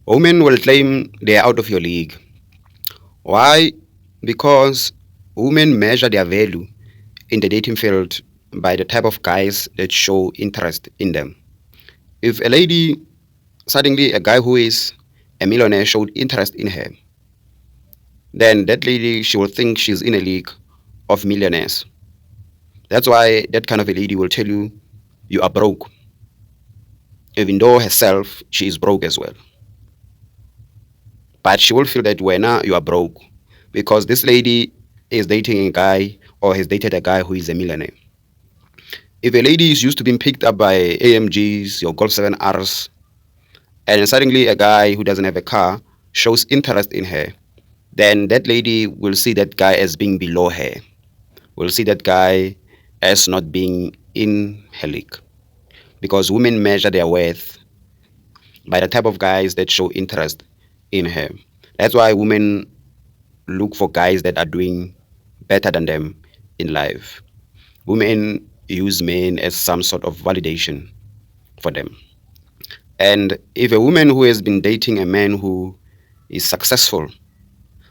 Women will claim they are out of your league. Why? Because women measure their value in the dating field by the type of guys that show interest in them. If a lady, suddenly a guy who is a millionaire showed interest in her, then that lady, she will think she's in a league of millionaires. That's why that kind of a lady will tell you you are broke, even though herself she is broke as well. But she will feel that when you are broke because this lady is dating a guy or has dated a guy who is a millionaire. If a lady is used to being picked up by AMGs, your Golf 7Rs, and suddenly a guy who doesn't have a car shows interest in her, then that lady will see that guy as being below her, will see that guy as not being in her league. Because women measure their worth by the type of guys that show interest in her. That's why women look for guys that are doing better than them in life. Women use men as some sort of validation for them. And if a woman who has been dating a man who is successful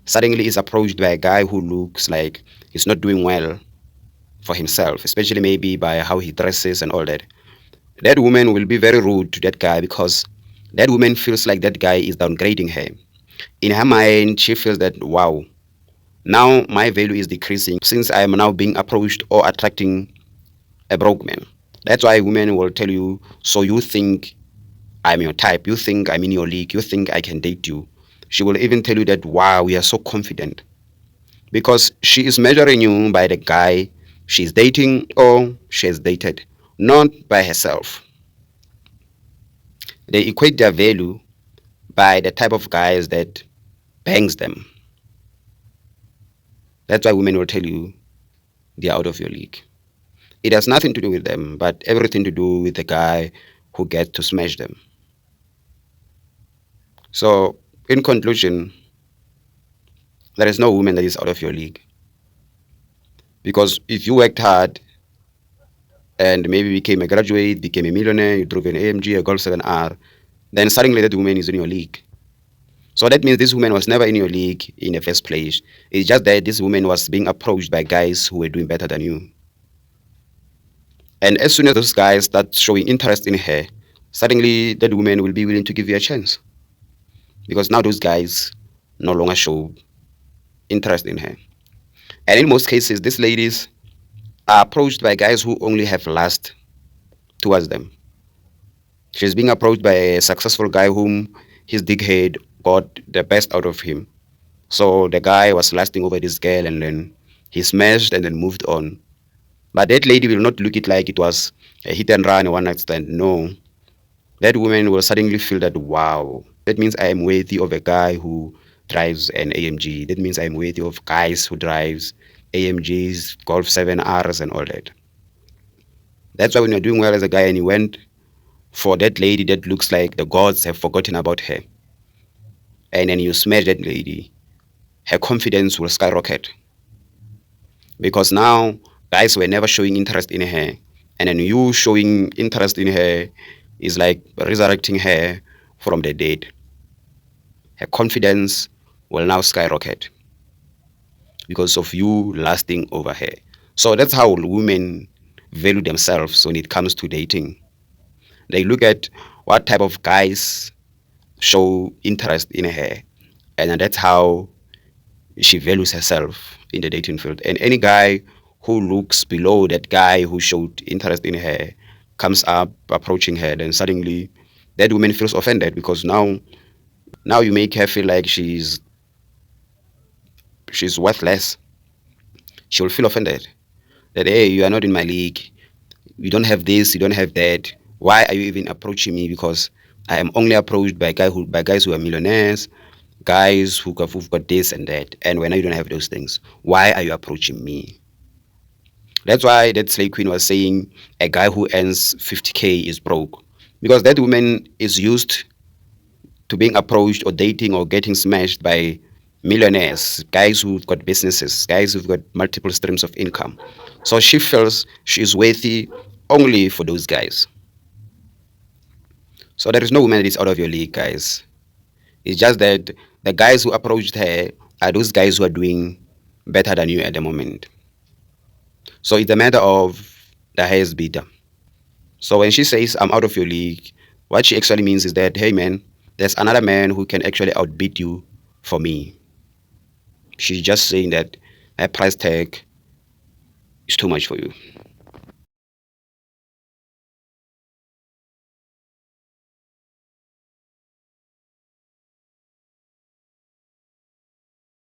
suddenly is approached by a guy who looks like he's not doing well for himself, especially maybe by how he dresses and all that, that woman will be very rude to that guy because that woman feels like that guy is downgrading her. In her mind, she feels that, wow, now my value is decreasing since I am now being approached or attracting a broke man. That's why women will tell you, so you think I'm your type, you think I'm in your league, you think I can date you. She will even tell you that, wow, we are so confident because she is measuring you by the guy she's dating or she has dated, not by herself. They equate their value by the type of guys that bangs them. That's why women will tell you they're out of your league. It has nothing to do with them, but everything to do with the guy who gets to smash them. So, in conclusion, there is no woman that is out of your league. Because if you worked hard and maybe became a graduate, became a millionaire, you drove an AMG, a Golf 7R, then suddenly that woman is in your league. So that means this woman was never in your league in the first place. It's just that this woman was being approached by guys who were doing better than you. And as soon as those guys start showing interest in her, suddenly that woman will be willing to give you a chance. Because now those guys no longer show interest in her. And in most cases, these ladies are approached by guys who only have lust towards them. She's being approached by a successful guy whom his dickhead got the best out of him. So the guy was lusting over this girl and then he smashed and then moved on. But that lady will not look it like it was a hit and run, a one night stand. No. That woman will suddenly feel that, wow, that means I am worthy of a guy who drives an AMG. That means I'm worthy of guys who drives AMGs, Golf 7Rs and all that. That's why when you're doing well as a guy and you went for that lady that looks like the gods have forgotten about her, and then you smash that lady, her confidence will skyrocket. Because now guys were never showing interest in her, and then you showing interest in her is like resurrecting her from the dead. Her confidence will now skyrocket because of you lasting over her. So that's how women value themselves when it comes to dating. They look at what type of guys show interest in her, and then that's how she values herself in the dating field. And any guy who looks below that guy who showed interest in her comes up approaching her, then suddenly that woman feels offended because now you make her feel like she's worthless. She'll feel offended that, hey, you are not in my league. You don't have this, you don't have that. Why are you even approaching me? Because I am only approached by guys who are millionaires, guys who've got this and that. And when you don't have those things, why are you approaching me? That's why that slave queen was saying a guy who earns 50K is broke. Because that woman is used to being approached or dating or getting smashed by millionaires, guys who've got businesses, guys who've got multiple streams of income. So she feels she's worthy only for those guys. So there is no woman that is out of your league, guys. It's just that the guys who approached her are those guys who are doing better than you at the moment. So it's a matter of the highest bidder. So when she says I'm out of your league, what she actually means is that, hey man, there's another man who can actually outbid you for me. She's just saying that that price tag is too much for you.